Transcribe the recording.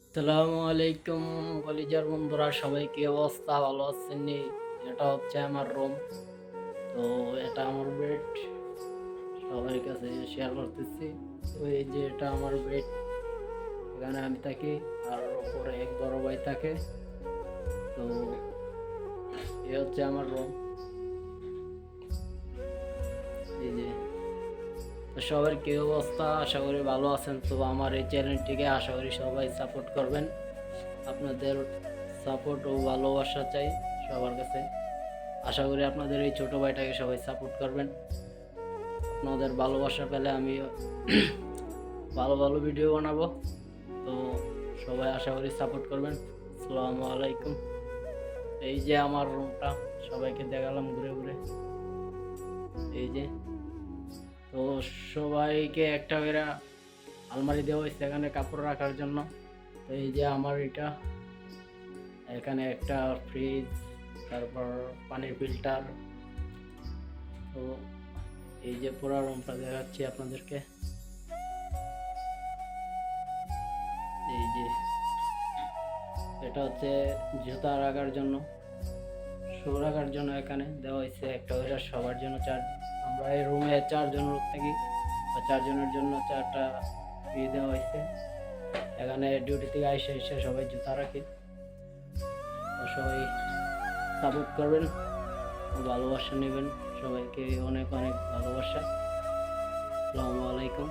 আসসালামু আলাইকুম কলিজার বন্ধুরা, সবাই কি অবস্থা? ভালো আছেন নি? এটা হচ্ছে আমার রুম। তো এটা আমার বেড, সবার কাছে শেয়ার করতেছি। তো এই যে এটা আমার বেড, এখানে আমি থাকি আর ওপরে এক বড় ভাই থাকে। তো এই হচ্ছে আমার রুম। এই যে, তো সবার কি অবস্থা? আশা করি ভালো আছেন। তো আমার এই চ্যানেলটিকে আশা করি সবাই সাপোর্ট করবেন। আপনাদের সাপোর্ট ও ভালোবাসা চাই সবার কাছে। আশা করি আপনাদের এই ছোট ভাইটাকে সবাই সাপোর্ট করবেন। আপনাদের ভালোবাসা পেলে আমি ভালো ভালো ভিডিও বানাবো। তো সবাই আশা করি সাপোর্ট করবেন। আসসালামু আলাইকুম। এই যে আমার রুমটা, সবাইকে দেখালাম ঘুরে ঘুরে। এই যে, তো সবাইকে একটা করে আলমারি দেওয়া হয়েছে এখানে কাপড় রাখার জন্য। তো এই যে আমার এটা, এখানে একটা ফ্রিজ, তারপর পানির ফিল্টার। তো এই যে পুরো রুমটা দেখাচ্ছি আপনাদেরকে। এই যে এটা হচ্ছে জুতা রাখার জন্য, শু রাখার জন্য এখানে দেওয়া হয়েছে একটা করে সবার জন্য চার। আমরা এই রুমে 4 জন লোক থাকি, 4 জনের জন্য 4টা দেওয়া হয়েছে। এখানে ডিউটি থেকে এসে এসে সবাই জুতা রাখে। তো সবাই সাপোর্ট করবেন, ভালোবাসা নেবেন। সবাইকে অনেক অনেক ভালোবাসা। আসসালামু আলাইকুম।